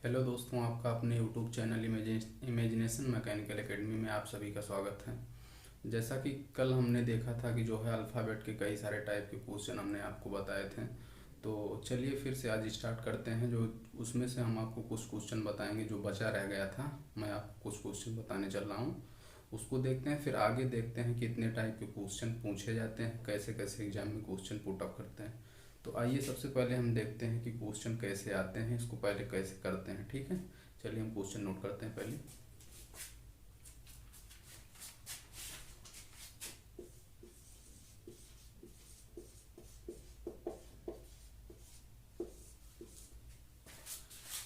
Hello दोस्तों, आपका अपने YouTube channel imagination mechanical academy में आप सभी का स्वागत है। जैसा कि कल हमने देखा था कि जो है अल्फ़ाबेट के कई सारे टाइप के क्वेश्चन हमने आपको बताए थे। तो चलिए फिर से आज स्टार्ट करते हैं। जो उसमें से हम आपको कुछ क्वेश्चन बताएंगे जो बचा रह गया था। मैं आपको कुछ क्वेश्चन बताने चल रहा हूँ, उसको देखते हैं। फिर आगे देखते हैं कितने टाइप के क्वेश्चन पूछे जाते हैं, कैसे कैसे एग्जाम में क्वेश्चन पुट अप करते हैं। तो आइए सबसे पहले हम देखते हैं कि क्वेश्चन कैसे आते हैं, इसको पहले कैसे करते हैं। ठीक है, चलिए हम क्वेश्चन नोट करते हैं पहले।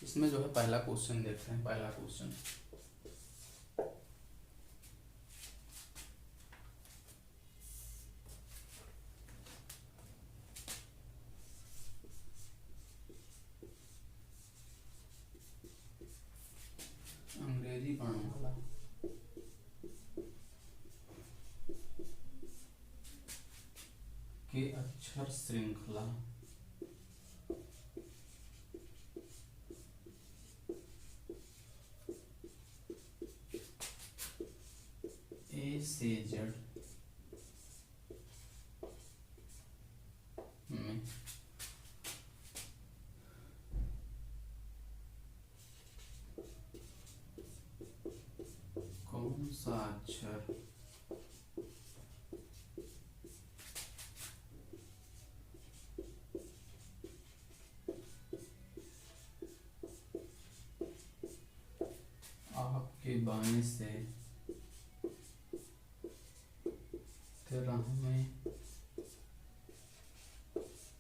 इसमें जो है पहला क्वेश्चन देखते हैं। पहला क्वेश्चन, अंग्रेजी वर्णमाला के अक्षर श्रृंखला ए से जेड में कौन सा अक्षर आपके बाएं से 13वें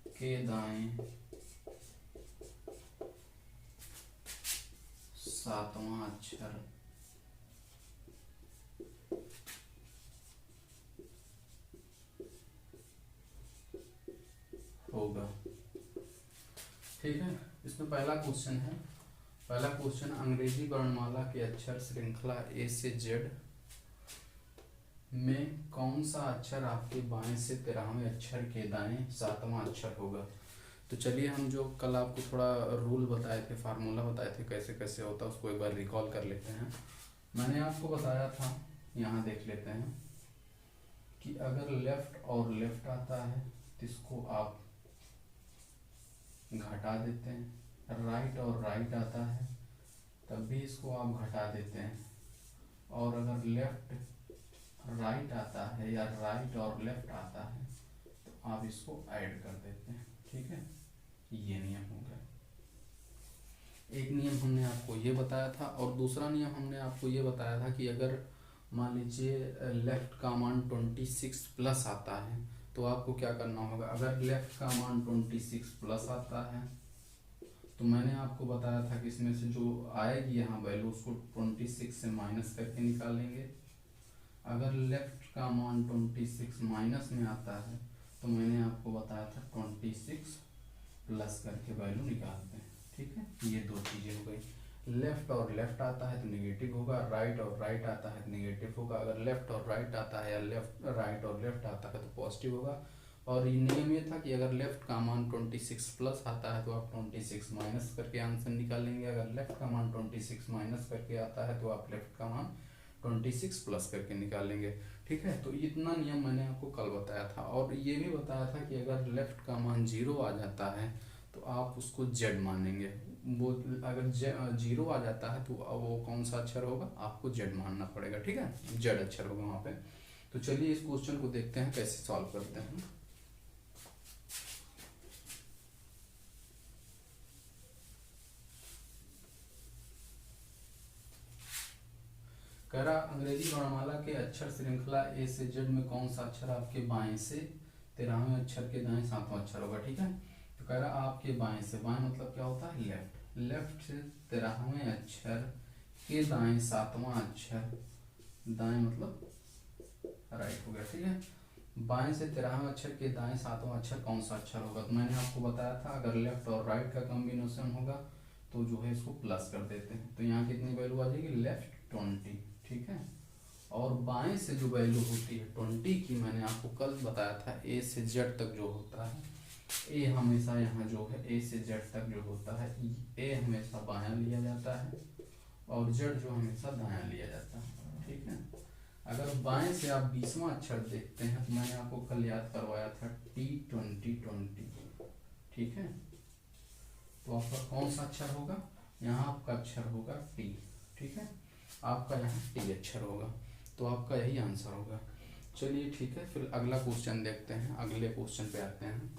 के दाएं 7वां अक्षर होगा। ठीक है, इसमें पहला क्वेश्चन है। पहला क्वेश्चन, अंग्रेजी वर्णमाला के अक्षर श्रृंखला ए से जेड में कौन सा अक्षर आपके बाएं से 13वें अक्षर के दाएं 7वां अक्षर होगा। तो चलिए हम जो कल आपको थोड़ा रूल बताए थे, फार्मूला बताए थे कैसे कैसे होता है, उसको एक बार रिकॉल कर लेते हैं। मैंने आपको बताया था, यहाँ देख लेते हैं कि अगर लेफ्ट और लेफ्ट आता है तो इसको आप घटा देते हैं। राइट और राइट आता है तब भी इसको आप घटा देते हैं। और अगर लेफ्ट राइट आता है या राइट और लेफ्ट आता है तो आप इसको ऐड कर देते हैं। ठीक है, ये नियम हो गया। एक नियम हमने आपको ये बताया था, और दूसरा नियम हमने आपको ये बताया था कि अगर मान लीजिए लेफ्ट का मान 26 प्लस आता है तो आपको क्या करना होगा। अगर लेफ्ट का मान 26 प्लस आता है तो मैंने आपको बताया था कि इसमें से जो आएगी यहाँ वैल्यू उसको 26 से माइनस करके निकालेंगे। अगर लेफ्ट का मान 26 माइनस में आता है तो मैंने आपको बताया था 26 प्लस करके वैल्यू निकालते हैं। ठीक है, ये दो चीज़ें हो गई। लेफ्ट और लेफ्ट आता है तो निगेटिव होगा, राइट और राइट आता है तो निगेटिव होगा। अगर लेफ्ट और राइट आता है या लेफ्ट राइट और लेफ्ट आता है तो पॉजिटिव होगा। और ये नियम ये था कि अगर लेफ्ट का मान 26 प्लस आता है तो आप 26 माइनस करके आंसर निकालेंगे। अगर लेफ्ट का मान 26 माइनस करके आता है तो आप लेफ्ट का मान 26 प्लस करके निकालेंगे। ठीक है, तो इतना नियम मैंने आपको कल बताया था। और ये भी बताया था कि अगर लेफ्ट का मान 0 आ जाता है तो आप उसको जेड मानेंगे। वो अगर 0 आ जाता है तो वो कौन सा अक्षर होगा, आपको जेड मानना पड़ेगा। ठीक है, जेड अक्षर होगा वहाँ पे। तो चलिए इस क्वेश्चन को देखते हैं कैसे सॉल्व करते हैं। कह रहा अंग्रेजी वर्णमाला के अक्षर श्रृंखला ए से जेड में कौन सा अक्षर आपके बाएं से 13वें अक्षर के दाएं 7वां अक्षर होगा। ठीक है, तो कह रहा आपके बाएं से, बाएं मतलब क्या होता है लेफ्ट, लेफ्ट से 13वें अक्षर के दाएं 7वां अक्षर, दाएं मतलब राइट हो गया। ठीक है, बाएं से 13वें अक्षर के दाएं 7वां अक्षर कौन सा अक्षर होगा। तो मैंने आपको बताया था अगर लेफ्ट और राइट का कॉम्बिनेशन होगा तो जो है इसको प्लस कर देते हैं। तो यहाँ कितनी वैल्यू आ जाएगी, लेफ्ट 20। ठीक है, और बाएं से जो वैल्यू होती है 20 की, मैंने आपको कल बताया था ए से जेड तक जो होता है ए हमेशा यहाँ जो है ए से जेड तक जो होता है, ए हमेशा बायां लिया जाता है और जेड जो हमेशा दायां लिया जाता है। ठीक है, अगर बाएं से आप 20वां अक्षर देखते हैं तो मैंने आपको कल याद करवाया था T2020। ठीक है, तो आपका कौन सा अक्षर होगा, यहाँ आपका अक्षर होगा टी। ठीक है, आपका यहाँ टी अक्षर होगा, तो आपका यही आंसर होगा। चलिए ठीक है, फिर अगला क्वेश्चन देखते हैं, अगले क्वेश्चन पे आते हैं।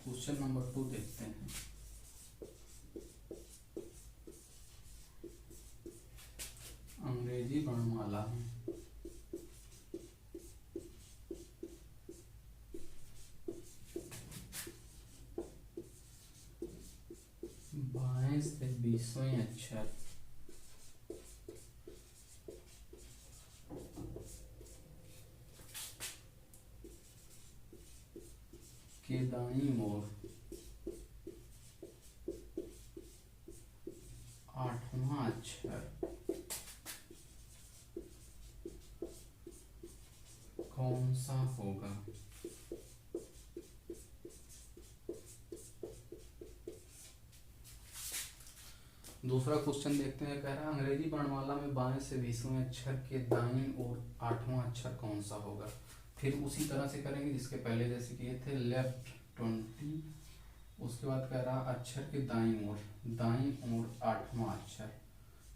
क्वेश्चन नंबर 2 देखते हैं। अंग्रेजी वर्णमाला में बाएं से 20वें अक्षर के दाईं ओर 8वां अक्षर कौन सा होगा। दूसरा क्वेश्चन देखते हैं, कह रहा है अंग्रेजी वर्णमाला में बाएं से 20वें अक्षर के दाईं ओर 8वां अक्षर कौन सा होगा। फिर उसी तरह से करेंगे जिसके पहले जैसे किए थे, लेफ्ट 20, उसके बाद कह रहा अक्षर के दाईं ओर 8वां अक्षर।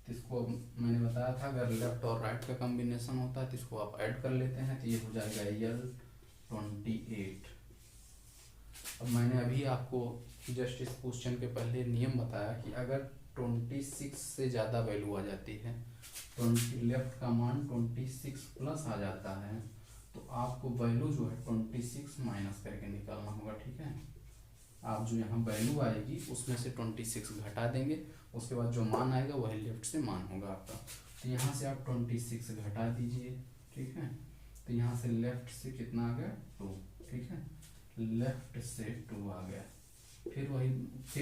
तो इसको मैंने बताया था अगर लेफ्ट और राइट का कॉम्बिनेशन होता है तो इसको आप ऐड कर लेते हैं तो ये हो जाएगा L28। अब मैंने अभी आपको जस्ट इस क्वेश्चन के पहले नियम बताया कि अगर 26 से ज़्यादा वैल्यू आ जाती है, 20 लेफ्ट का मान 26 प्लस आ जाता है तो आपको वैल्यू जो है 26 माइनस करके निकालना होगा। ठीक है, आप जो यहाँ वैल्यू आएगी उसमें से 26 घटा देंगे, उसके बाद जो मान आएगा वही लेफ्ट से मान होगा आपका। तो यहाँ से आप 26 घटा दीजिए। ठीक है, तो यहाँ से लेफ्ट से कितना आ गया 2। ठीक है, लेफ्ट से 2 आ गया, फिर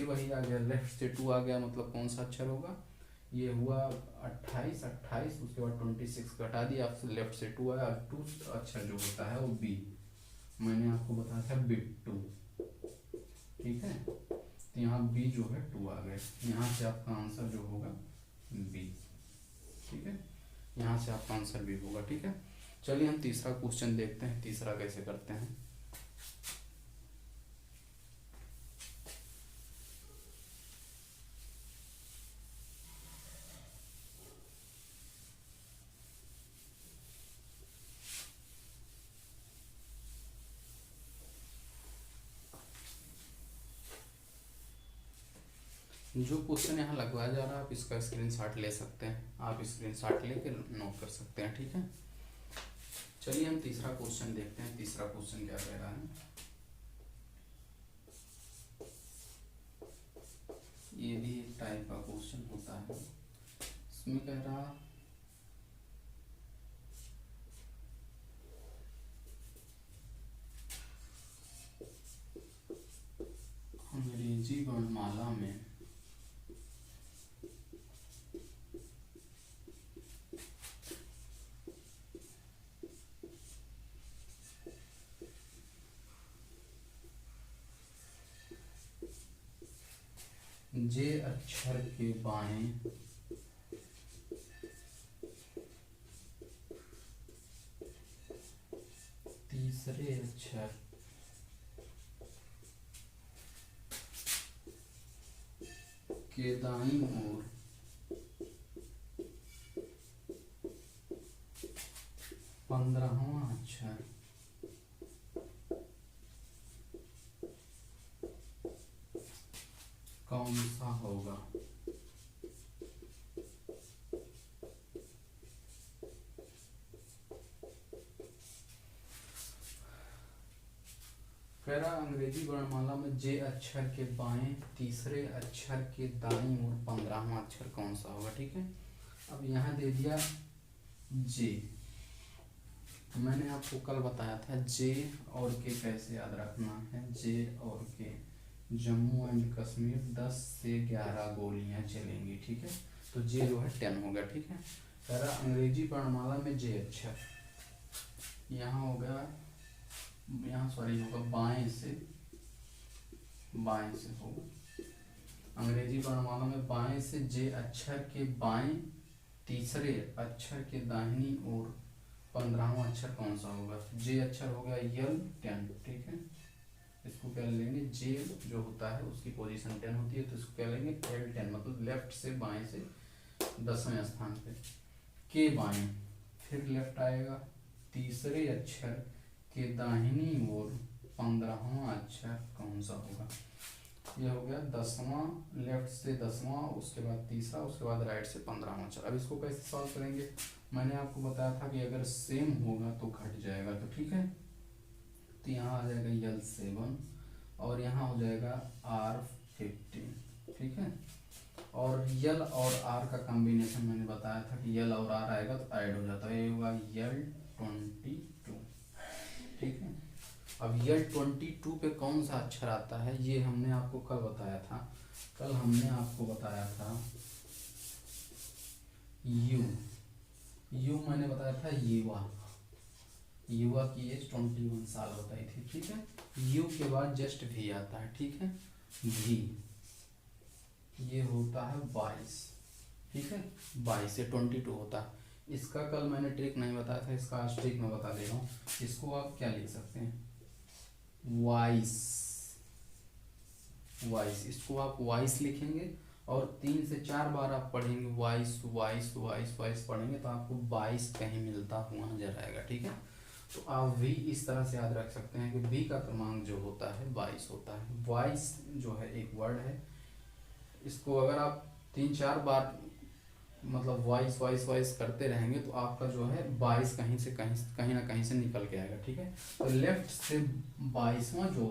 वही आ गया, लेफ्ट से 2 आ गया, मतलब कौन सा अक्षर होगा, ये हुआ 28, उसके बाद 26 घटा दिया, आपसे लेफ्ट से 2 आया। 2 अक्षर जो होता है वो बी, मैंने आपको बताया था बिट्टू। ठीक है, तो यहाँ बी जो है 2 आ गए, यहाँ से आपका आंसर जो होगा बी। ठीक है, यहाँ से आपका आंसर बी होगा। ठीक है, चलिए हम तीसरा क्वेश्चन देखते हैं, तीसरा कैसे करते हैं। जो क्वेश्चन यहाँ लगवाया जा रहा है आप इसका स्क्रीनशॉट ले सकते हैं, आप स्क्रीनशॉट लेके नोट कर सकते हैं। ठीक है, चलिए हम तीसरा क्वेश्चन देखते हैं। तीसरा क्वेश्चन क्या कह रहा है, ये भी एक टाइप का क्वेश्चन होता है। इसमें कह रहा अंग्रेजी वर्णमाला में जे अक्षर के बाएं तीसरे अक्षर के दाईं ओर 15वां अक्षर कौन सा होगा। कह रहा अंग्रेजी वर्णमाला में जे अक्षर के बाएं तीसरे अक्षर के दाईं ओर 15वां अक्षर कौन सा होगा। ठीक है, अब यहाँ दे दिया जे, मैंने आपको कल बताया था जे और के कैसे याद रखना है। जे और के, जम्मू एंड कश्मीर 10 से 11 गोलियां चलेंगी, ठीक है। तो जे जो है 10 हो गया, ठीक है। कह रहा अंग्रेजी वर्णमाला में जे अक्षर यहाँ हो गया, यहाँ सॉरी होगा बाएं से होगा। अंग्रेजी वर्णमाला में बाएं से जे अक्षर के बाएं तीसरे अक्षर के दाहिनी ओर 15वां अक्षर कौन सा होगा। जे अक्षर हो गया यल 10, ठीक है। इसको क्या लेंगे, जे जो होता है उसकी पोजीशन 10 होती है, तो इसको क्या लेंगे एल 10, मतलब लेफ्ट से बाएं से 10वें स्थान पे। के बाएं फिर लेफ्ट आएगा, तीसरे अक्षर के दाहिनी ओर 15वां अक्षर कौन सा होगा। ये हो गया 10वां, लेफ्ट से 10वां, उसके बाद तीसरा, उसके बाद राइट से 15वां अक्षर। अब इसको कैसे सॉल्व करेंगे, मैंने आपको बताया था कि अगर सेम होगा तो घट जाएगा, तो ठीक है। तो यहाँ आ जाएगा यल 7 और यहाँ हो जाएगा R 15, ठीक है। और यल और आर का कॉम्बिनेशन मैंने बताया था कि यल और आर आएगा तो ऐड हो जाता है, ये होगा यल 22, ठीक है। अब यल 22 पे कौन सा अक्षर आता है ये हमने आपको कल बताया था। कल हमने आपको बताया था यू मैंने बताया था युवा की एज 21 साल बताई थी, ठीक है। यू के बाद जस्ट भी आता है, ठीक है। भी ये होता है 22, ठीक है। 22 से 22 होता है। इसका कल मैंने ट्रिक नहीं बताया था, इसका आज ट्रिक मैं बता दे रहा हूँ। इसको आप क्या लिख सकते हैं, वाइस, इसको आप वाइस लिखेंगे और 3 से 4 बार आप पढ़ेंगे वाइस वाइस वाइस वाइस पढ़ेंगे तो आपको 22 कहीं मिलता हुआ नजर आएगा, ठीक है। तो आप भी इस तरह से याद रख सकते हैं कि बी का क्रमांक जो होता है 22 होता है। वाइस जो है एक वर्ड है, इसको अगर आप 3-4 बार मतलब वाइस वाइस वाइस करते रहेंगे तो आपका जो है 22 कहीं ना कहीं से निकल के आएगा, ठीक है। तो लेफ्ट से 22वां जो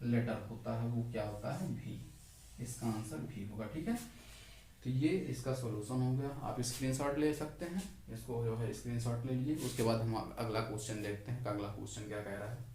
लेटर होता है वो क्या होता है, भी। इसका आंसर भी होगा, ठीक है। तो ये इसका सॉल्यूशन हो गया। आप स्क्रीनशॉट ले सकते हैं, इसको जो है स्क्रीनशॉट ले लीजिए। उसके बाद हम अगला क्वेश्चन देखते हैं कि अगला क्वेश्चन क्या कह रहा है।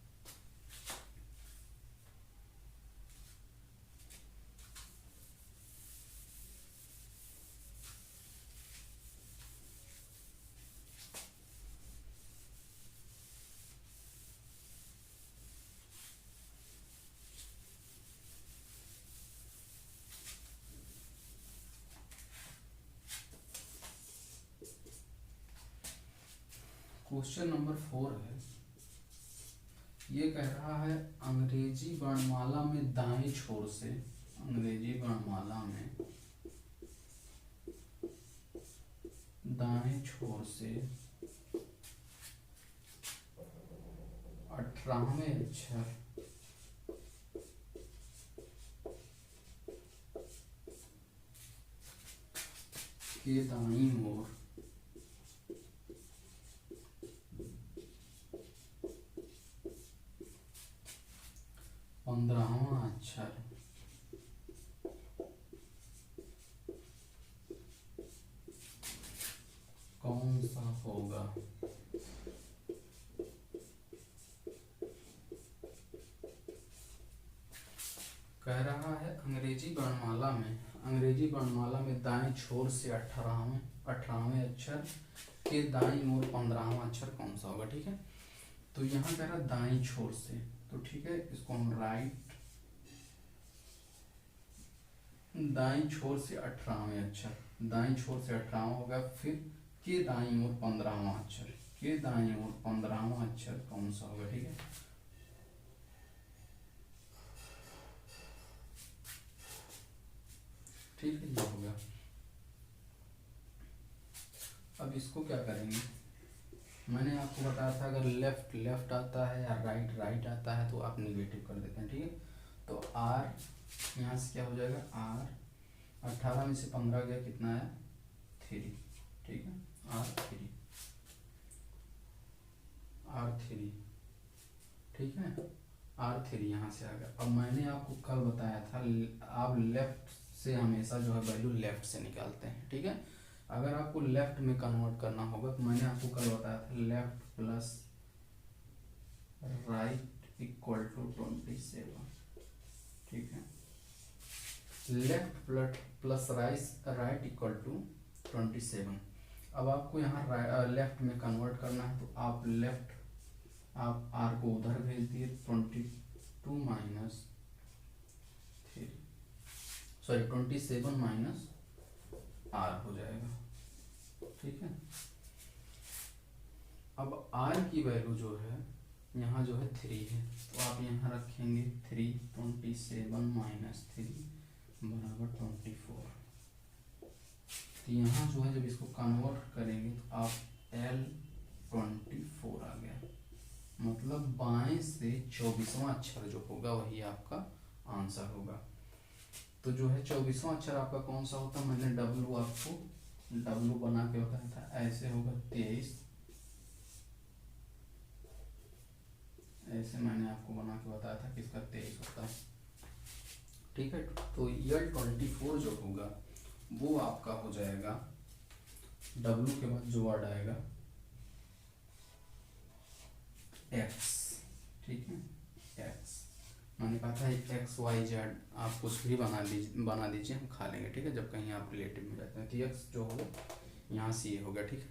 क्वेश्चन नंबर 4 है, ये कह रहा है अंग्रेजी वर्णमाला में दाएं छोर से, अंग्रेजी वर्णमाला में दाएं छोर से 18वें अक्षर के दाईं ओर 15वां अक्षर कौन सा होगा। कह रहा है अंग्रेजी वर्णमाला में दाएं छोर से 18वें अक्षर के दाईं ओर 15वां अक्षर कौन सा होगा, ठीक है। तो यहाँ कह रहा दाईं छोर से, तो ठीक है, इसको हम दाईं छोर से 18वें अक्षर, दाईं छोर से 18वां होगा, फिर के दाईं ओर 15वां अक्षर, के दाईं ओर 15वां अक्षर कौन सा होगा, ठीक है। ठीक है, ये हो गया। अब इसको क्या करेंगे, मैंने आपको बताया था अगर लेफ्ट आता है या राइट आता है तो आप निगेटिव कर देते हैं, ठीक है। तो आर यहाँ से क्या हो जाएगा, आर 18 में से 15 गया, कितना है 3, ठीक है। R3, ठीक है। R3 यहाँ से आ गया। अब मैंने आपको कल बताया था आप लेफ्ट से हमेशा जो है वैल्यू लेफ्ट से निकालते हैं, ठीक है। अगर आपको लेफ्ट में कन्वर्ट करना होगा तो मैंने आपको कल बताया था left plus right equal to 27, ठीक है। Left plus right equal to 27। अब आपको यहाँ लेफ्ट में कन्वर्ट करना है तो आप लेफ्ट आप आर को उधर भेज दिए, 22 माइनस 3 सॉरी 27 माइनस आर हो जाएगा, ठीक है। अब आर की वैल्यू जो है यहाँ जो है 3 है, तो आप यहाँ रखेंगे 3, 27 माइनस 3 बराबर 24। तो यहाँ जो है जब इसको कन्वर्ट करेंगे तो आप L24 आ गया, मतलब बाएं से 24वां अक्षर जो होगा वही आपका आंसर होगा। तो जो है 24वां अक्षर आपका कौन सा होता है, मैंने W आपको W बना के बताया था, ऐसे होगा 23, ऐसे मैंने आपको बना के बताया था कि इसका 23 होता है, ठीक है। तो L24 जो होगा वो आपका हो जाएगा, W के बाद जो वर्ड आएगा X, ठीक है, X। मैंने कहा था X Y Z आप कुछ भी बना दीजिए हम खा लेंगे, ठीक है, जब कहीं आप रिलेटिव में रहते हैं। तो X जो होगा यहाँ से ये होगा, ठीक है।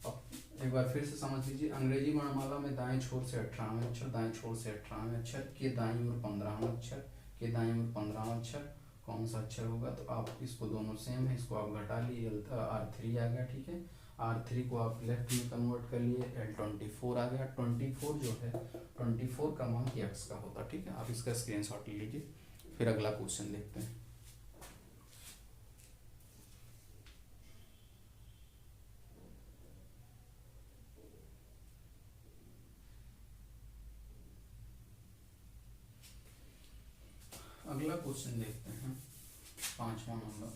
अब एक बार फिर से समझ लीजिए, अंग्रेजी वर्णमाला में दाएं छोर से 18वें अक्षर, दाएं छोर से 18वें अक्षर के दाईं ओर 15वां अक्षर, के दाईं ओर 15वां अक्षर कौन सा अक्षर होगा। तो आप इसको दोनों सेम है, इसको आप घटा लिए, R3 आ गया, ठीक है। R3 को आप लेफ्ट में कन्वर्ट कर लिए, L24 आ गया। 24 जो है 24 का मान X का होता, ठीक है। आप इसका स्क्रीनशॉट ले लीजिए, फिर अगला क्वेश्चन देखते हैं। अगला क्वेश्चन देखते हैं, 5वां नंबर।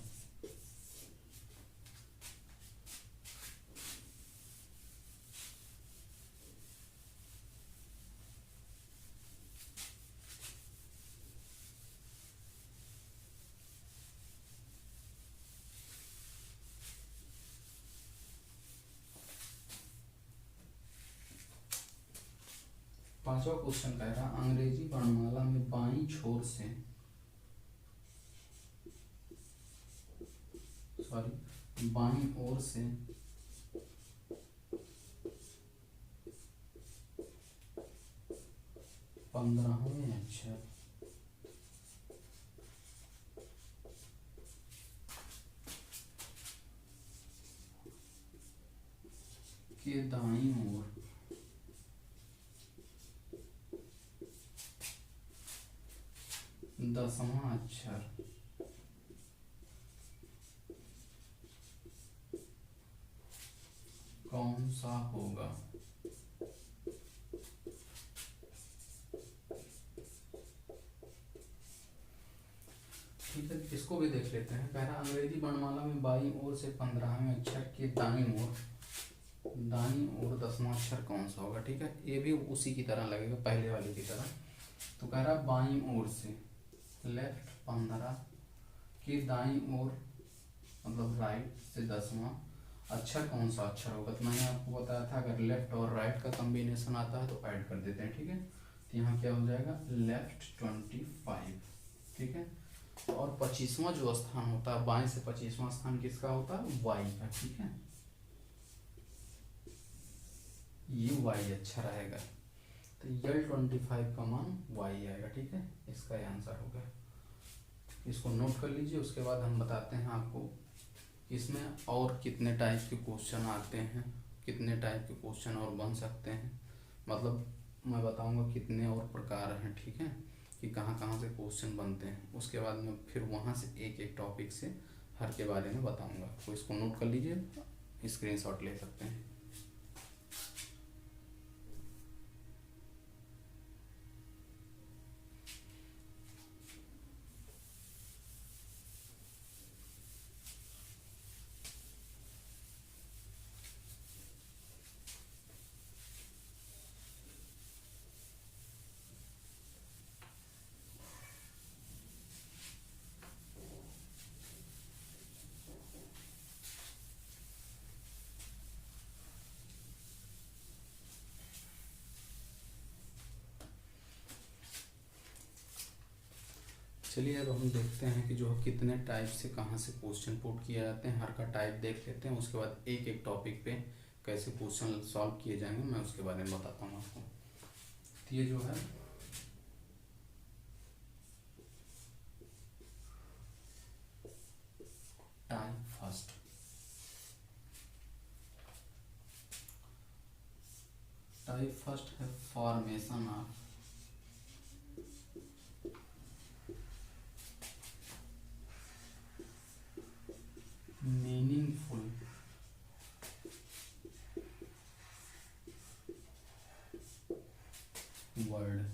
पांचवा क्वेश्चन कह रहा अंग्रेजी वर्णमाला में बाईं छोर से बाईं ओर से 15वें अक्षर के दाईं ओर दसवां अक्षर कौन सा होगा। ठीक है, इसको भी देख लेते हैं। पहला अंग्रेजी वर्णमाला में बाईं ओर से 15वें अक्षर के दाईं ओर 10वां अक्षर कौन सा होगा। ठीक है, ये भी उसी की तरह लगेगा, पहले वाले की तरह। तो कह रहा बाईं ओर से लेफ्ट 15 के दाईं ओर मतलब राइट से 10वां अक्षर कौन सा अक्षर होगा। तो मैंने आपको बताया था अगर लेफ्ट और राइट का कॉम्बिनेशन आता है तो ऐड कर देते हैं। ठीक है, तो यहाँ क्या हो जाएगा लेफ्ट 25। ठीक है, और 25वां जो स्थान होता है बाएं से 25वां स्थान किसका होता है वाई का। ठीक है, ये वाई अच्छा रहेगा, तो L25 का मान वाई आएगा। ठीक है, इसका ये आंसर होगा। इसको नोट कर लीजिए, उसके बाद हम बताते हैं आपको इसमें और कितने टाइप के क्वेश्चन आते हैं, कितने टाइप के क्वेश्चन और बन सकते हैं, मतलब मैं बताऊंगा कितने और प्रकार हैं। ठीक है, कि कहाँ कहाँ से क्वेश्चन बनते हैं, उसके बाद मैं फिर वहाँ से एक एक टॉपिक से हर के बारे में बताऊंगा। तो इसको नोट कर लीजिए, स्क्रीनशॉट ले सकते हैं। चलिए अब हम देखते हैं कि जो है कितने टाइप से कहाँ से क्वेश्चन पुट किए जाते हैं, हर का टाइप देख लेते हैं, उसके बाद एक एक टॉपिक पे कैसे क्वेश्चन सॉल्व किए जाएंगे मैं उसके बारे में बताता हूँ आपको। तो ये जो है टाइप फर्स्ट है फॉर्मेशन ऑफ मीनिंगफुल वर्ड।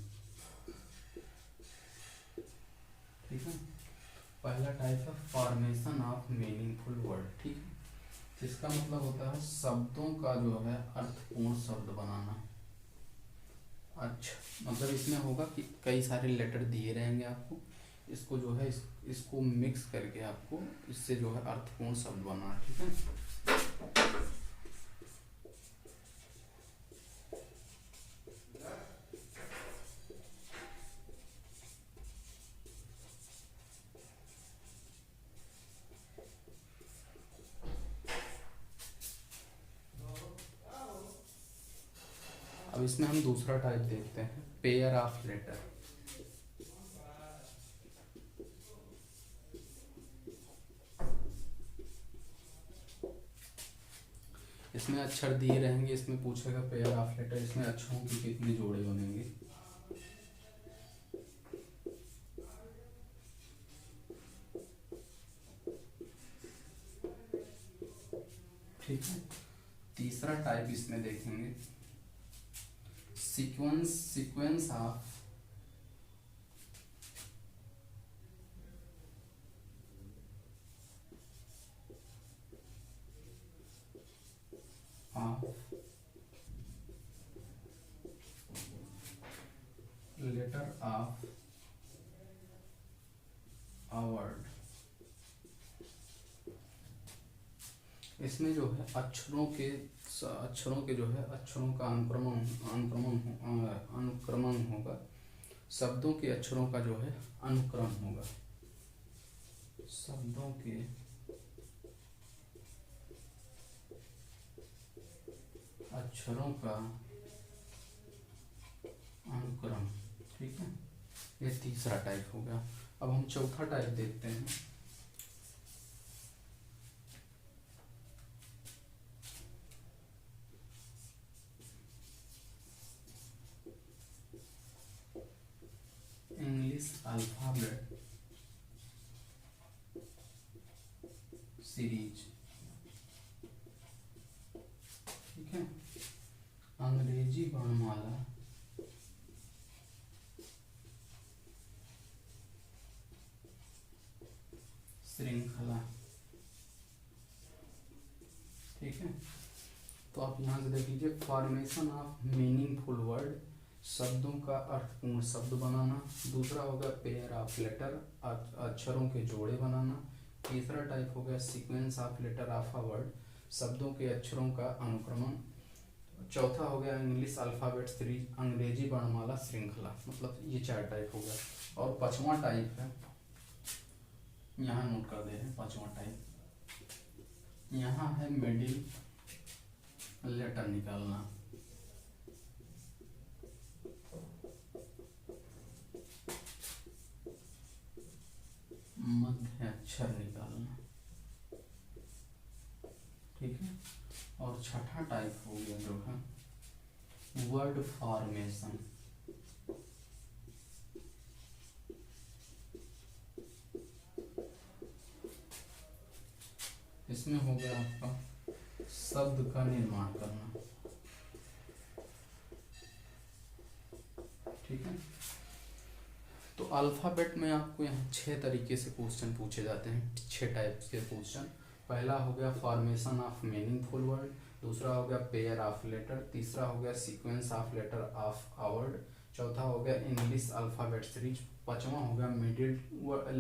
ठीक है, पहला टाइप है फॉर्मेशन ऑफ मीनिंगफुल वर्ड। ठीक है, जिसका मतलब होता है शब्दों का जो है अर्थपूर्ण शब्द बनाना। अच्छा, मतलब इसमें होगा कि कई सारे लेटर दिए रहेंगे आपको, इसको जो है इसको मिक्स करके आपको इससे जो है अर्थपूर्ण शब्द बनाना। ठीक है, अब इसमें हम दूसरा टाइप देखते हैं, पेयर ऑफ लेटर। इसमें अक्षर दिए रहेंगे, इसमें पूछेगा पेयर ऑफ लेटर, इसमें अक्षरों के कितने जोड़े बनेंगे। ठीक है, तीसरा टाइप इसमें देखेंगे sequence of letter of a word. इसमें जो है अक्षरों के जो है अक्षरों का अनुक्रमण होगा, शब्दों के अक्षरों का जो है अनुक्रम होगा, शब्दों के अक्षरों का अनुक्रम। ठीक है, ये तीसरा टाइप हो गया। अब हम चौथा टाइप देखते हैं, इंग्लिश अल्फाबेट सीरीज। ठीक है, अंग्रेजी वर्णमाला श्रृंखला। ठीक है, तो आप यहाँ से देख लीजिए, फॉर्मेशन ऑफ मीनिंगफुल वर्ड, शब्दों का अर्थपूर्ण शब्द बनाना। दूसरा हो गया पेयर ऑफ लेटर, अक्षरों के जोड़े बनाना। तीसरा टाइप हो गया sequence of letter of a word, शब्दों के अक्षरों का अनुक्रमण। चौथा हो गया इंग्लिश अल्फाबेट सीरीज, अंग्रेजी वर्णमाला श्रृंखला। मतलब ये चार टाइप हो गया। और पांचवा टाइप है, यहाँ नोट कर दे रहे हैं, पांचवा टाइप यहाँ है मिडिल लेटर निकालना, मध्य अक्षर निकालना। ठीक है, और छठा टाइप हो गया जो है वर्ड फॉर्मेशन। इसमें हो गया आपका शब्द का निर्माण करना। ठीक है, तो अल्फाबेट में आपको यहाँ 6 तरीके से क्वेश्चन पूछे जाते हैं, 6 टाइप के क्वेश्चन। पहला हो गया फॉर्मेशन ऑफ मीनिंगफुल वर्ड, दूसरा हो गया पेयर ऑफ लेटर, तीसरा हो गया sequence of letter of a word, चौथा हो गया इंग्लिश अल्फाबेट सीरीज, पांचवा हो गया मिडिल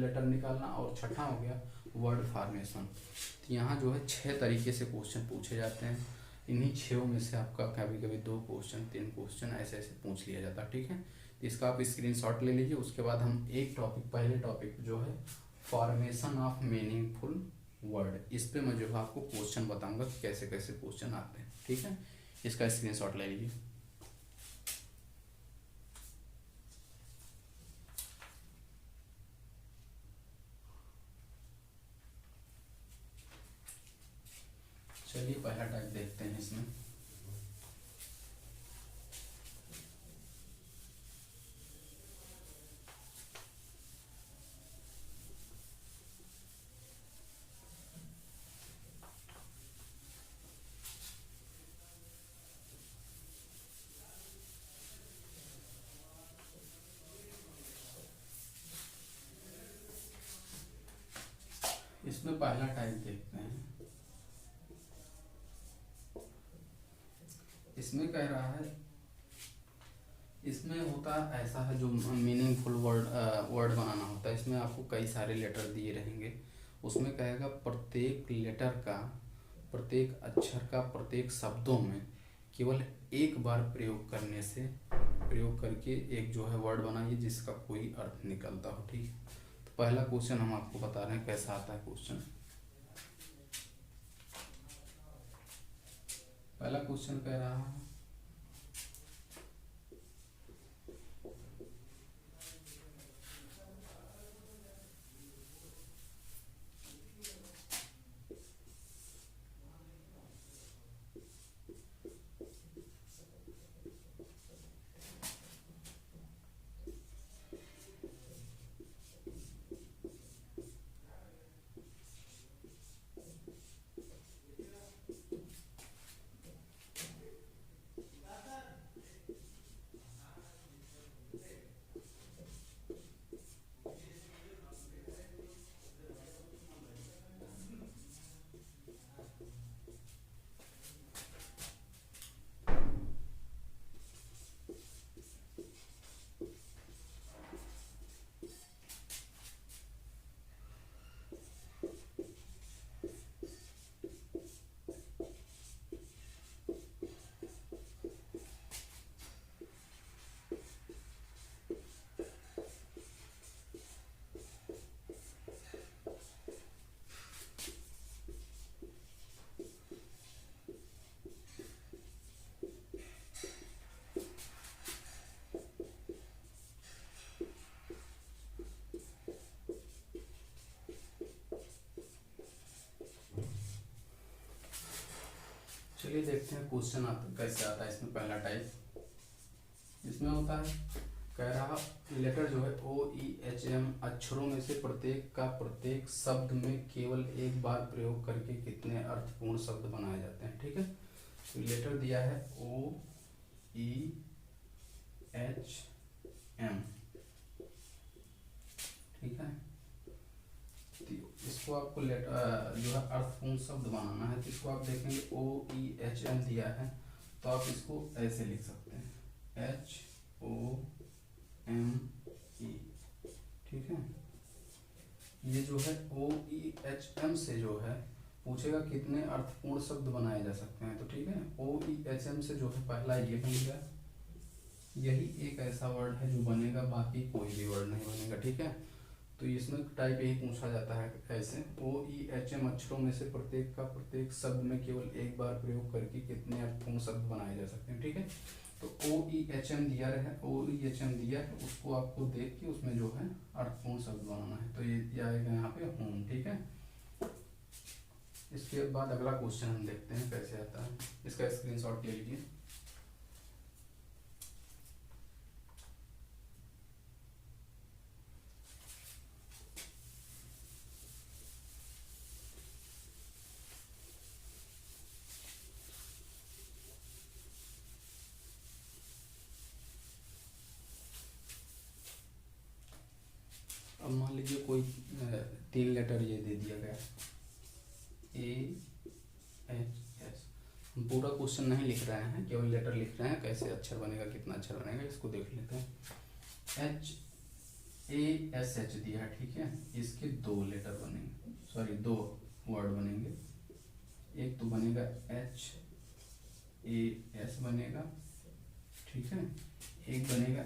लेटर निकालना, और छठा हो गया वर्ड फॉर्मेशन। तो यहाँ जो है 6 तरीके से क्वेश्चन पूछे जाते हैं। इन्हीं 6 में से आपका कभी कभी 2 क्वेश्चन 3 क्वेश्चन ऐसे ऐसे पूछ लिया जाता है। ठीक है, तो इसका आप स्क्रीनशॉट ले लीजिए। उसके बाद हम एक टॉपिक, पहले टॉपिक जो है फॉर्मेशन ऑफ मीनिंगफुल वर्ड, इस पे मैं जो है आपको क्वेश्चन बताऊंगा कि कैसे कैसे क्वेश्चन आते हैं, ठीक है। इसका स्क्रीनशॉट ले लीजिए। चलिए पहला टाइप देखते हैं इसमें। इसमें पहला टाइप देखते हैं। इसमें कह रहा है, इसमें होता ऐसा है, जो मीनिंगफुल वर्ड बनाना होता है, इसमें आपको कई सारे लेटर दिए रहेंगे। उसमें कहेगा प्रत्येक लेटर का, प्रत्येक अक्षर का, प्रत्येक शब्दों में केवल एक बार प्रयोग करने से, प्रयोग करके एक जो है वर्ड बनाइए जिसका कोई अर्थ निकलता हो, ठीक है। तो पहला क्वेश्चन हम आपको बता रहे हैं कैसा आता है क्वेश्चन। पहला क्वेश्चन कह रहा है चलिए देखते हैं क्वेश्चन कैसे आता है। इसमें पहला टाइप इसमें होता है, कह रहा लेटर जो है OEHM अक्षरों में से प्रत्येक का प्रत्येक शब्द में केवल एक बार प्रयोग करके कितने अर्थपूर्ण शब्द बनाए जाते हैं, ठीक है। तो लेटर दिया है OEHM, ठीक है। इसको आपको लेटर जो है अर्थपूर्ण शब्द बनाना है, तो इसको आप देखेंगे OEHM दिया है, तो आप इसको ऐसे लिख सकते हैं HOME, ठीक है। ये जो है OEHM से जो है पूछेगा कितने अर्थपूर्ण शब्द बनाए जा सकते हैं, तो ठीक है। OEHM से जो है पहला ये बन गया, यही एक ऐसा वर्ड है जो बनेगा, बाकी कोई भी वर्ड नहीं बनेगा, ठीक है। तो इसमें टाइप यही पूछा जाता है ऐसे, OEHM अक्षरों में से प्रत्येक का प्रत्येक शब्द में केवल एक बार प्रयोग करके कितने अर्थपूर्ण शब्द बनाए जा सकते हैं, ठीक है। तो OEHM दिया है, OEHM दिया है, उसको आपको देख के उसमें जो है अर्थपूर्ण शब्द बनाना है, तो ये आएगा यहाँ पे होम, ठीक है। इसके बाद अगला क्वेश्चन हम देखते हैं कैसे आता है। इसका स्क्रीनशॉट ले लीजिए। अब मान लीजिए कोई 3 लेटर ये दे दिया गया AHS, हम पूरा क्वेश्चन नहीं लिख रहे हैं, केवल लेटर लिख रहे हैं, कैसे अक्षर बनेगा, कितना अक्षर बनेगा, इसको देख लेते हैं। HASH दिया है, ठीक है। इसके 2 लेटर बनेंगे, सॉरी 2 वर्ड बनेंगे। एक तो बनेगा HAS बनेगा, ठीक है। एक बनेगा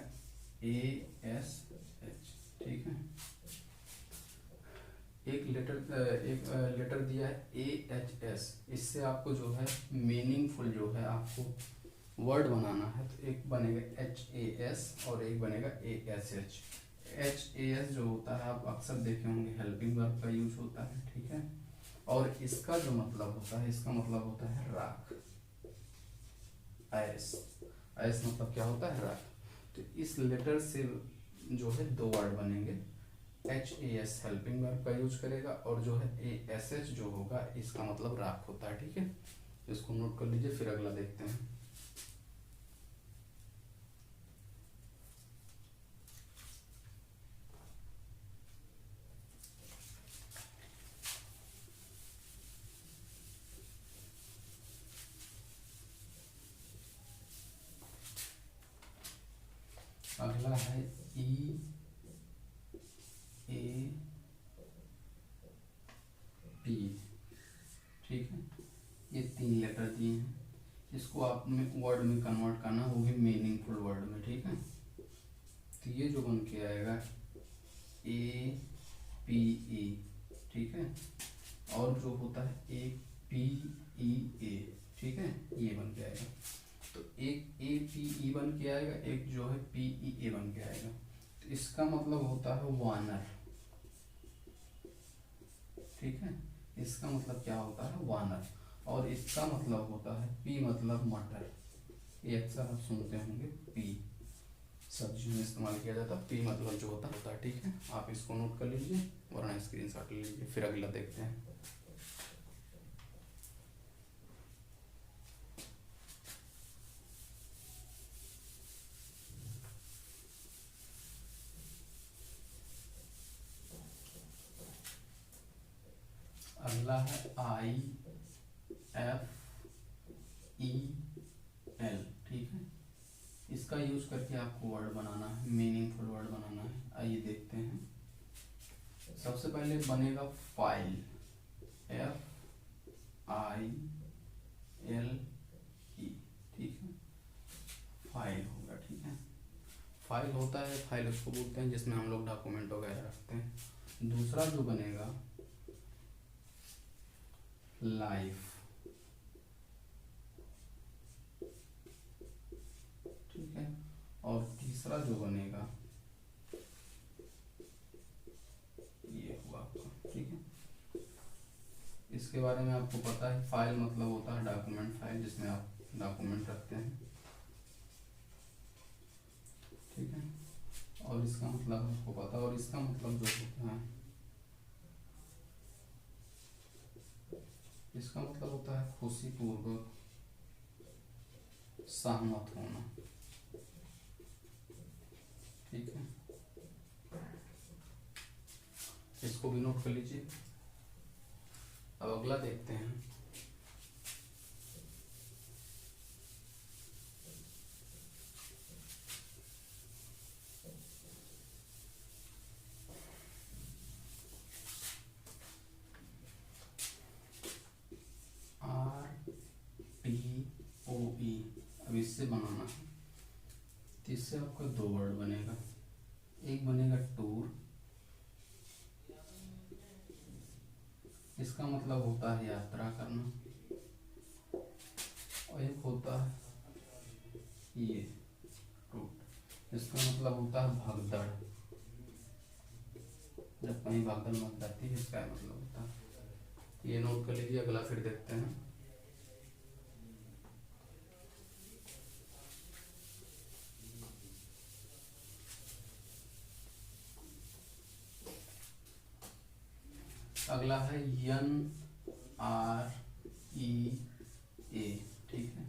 ASH, ठीक है। एक लेटर दिया है AHS, इससे आपको जो है मीनिंगफुल जो है आपको वर्ड बनाना है, तो एक बनेगा HAS और एक बनेगा ASH। HAS जो होता है आप अक्सर देखे होंगे हेल्पिंग वर्ब का यूज होता है, ठीक है। और इसका जो मतलब होता है, इसका मतलब होता है राख। एस मतलब क्या होता है, राख। तो इस लेटर से जो है दो वर्ड बनेंगे। HAS हेल्पिंग वर्ब का यूज करेगा और जो है ASH जो होगा इसका मतलब राख होता है, ठीक है। इसको नोट कर लीजिए, फिर अगला देखते हैं। अगला है EAP, ठीक है। ये 3 लेटर दिए हैं, इसको आप में वर्ड में कन्वर्ट करना, वो भी मीनिंगफुल वर्ड में, ठीक है। तो ये जो बन के आएगा APE, ठीक है। और जो होता है APEA, ठीक है, ये बन के आएगा। तो एक APE बन के आएगा, एक जो है PEA बन के आएगा। तो इसका मतलब होता है वानर, ठीक है। इसका मतलब क्या होता है, वानर। और इसका मतलब होता है P मतलब मटर, ये अक्सर आप सुनते होंगे, P सब्जी में इस्तेमाल किया जाता है। P मतलब जो होता है, ठीक है। आप इसको नोट कर लीजिए वरना स्क्रीनशॉट ले लीजिए, फिर अगला देखते हैं। अगला है IFEL, ठीक है। इसका यूज करके आपको वर्ड बनाना है, मीनिंगफुल वर्ड बनाना है। आइए देखते हैं। सबसे पहले बनेगा फाइल, FILE, ठीक है। फाइल होगा, ठीक है। फाइल होता है, फाइल उसको बोलते हैं जिसमें हम लोग डॉक्यूमेंट वगैरह रखते हैं। दूसरा जो बनेगा लाइफ, ठीक है। और तीसरा जो बनेगा ये हुआ आपका, ठीक है। इसके बारे में आपको पता है, फाइल मतलब होता है डॉक्यूमेंट, फाइल जिसमें आप डॉक्यूमेंट रखते हैं, ठीक है। और इसका मतलब आपको पता, और इसका मतलब जो होता है, इसका मतलब होता है खुशी पूर्वक सहमत होना, ठीक है। इसको भी नोट कर लीजिए। अब अगला देखते हैं। RTOE, अब इससे बनाना है। तो इससे आपका दो वर्ड बनेगा, एक बनेगा टूर, इसका मतलब होता है यात्रा करना, और एक होता है ये रूट, इसका मतलब होता है भगदड़, जब कहीं भगदड़ मच जाती है इसका मतलब होता है। ये नोट कर लीजिए, अगला फिर देखते हैं। अगला है NREA, ठीक है।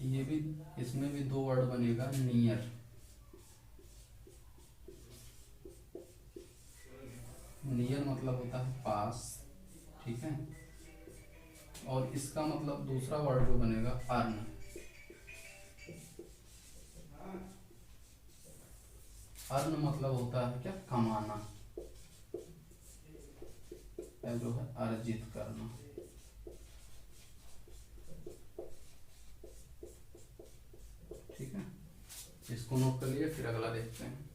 ये भी, इसमें भी दो वर्ड बनेगा, नियर, नियर मतलब होता है पास, ठीक है। और इसका मतलब दूसरा वर्ड जो बनेगा अर्न, अर्न मतलब होता है क्या, कमाना, या जो है अर्जित करना, नोट कर लिए, फिर अगला देखते हैं।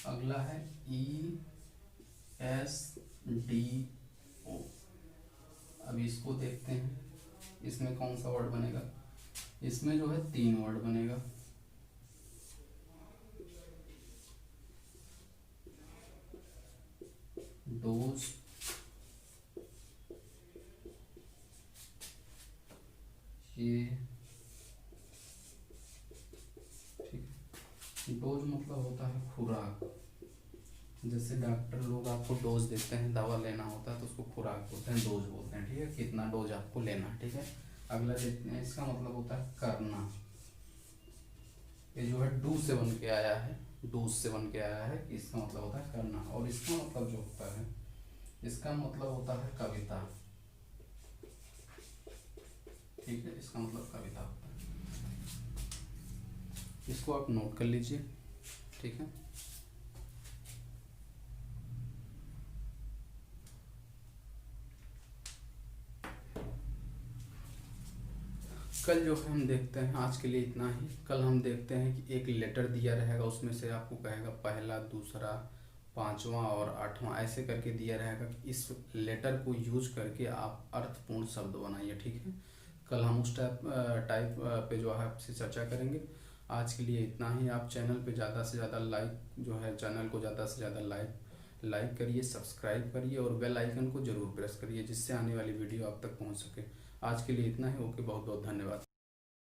अगला है ESDO। अब इसको देखते हैं, इसमें कौन सा वर्ड बनेगा। इसमें जो है 3 वर्ड बनेगा। डोज, ये ठीक है। डोज मतलब होता है खुराक। जैसे डॉक्टर लोग आपको डोज देते हैं, दवा लेना होता है तो उसको खुराक बोलते हैं, डोज बोलते हैं। ठीक है, कितना डोज आपको लेना है। ठीक है, अगला देखते हैं, इसका मतलब होता है करना। ये जो है डू से बन के आया है, डू से बन के आया है, इसका मतलब होता है करना। और इसका मतलब जो होता है, इसका मतलब होता है कविता। ठीक है, इसका मतलब कविता होता है। इसको आप नोट कर लीजिए। ठीक है, कल जो है हम देखते हैं, आज के लिए इतना ही। कल हम देखते हैं कि एक लेटर दिया रहेगा, उसमें से आपको कहेगा पहला, दूसरा, 5वां और 8वां, ऐसे करके दिया रहेगा कि इस लेटर को यूज करके आप अर्थपूर्ण शब्द बनाइए। ठीक है, कल हम उस टाइप पे जो है आपसे चर्चा करेंगे। आज के लिए इतना ही। आप चैनल पे ज़्यादा से ज़्यादा लाइक जो है, चैनल को ज़्यादा से ज़्यादा लाइक करिए, सब्सक्राइब करिए और बेल आइकन को जरूर प्रेस करिए, जिससे आने वाली वीडियो आप तक पहुंच सके। आज के लिए इतना ही। ओके, बहुत बहुत धन्यवाद।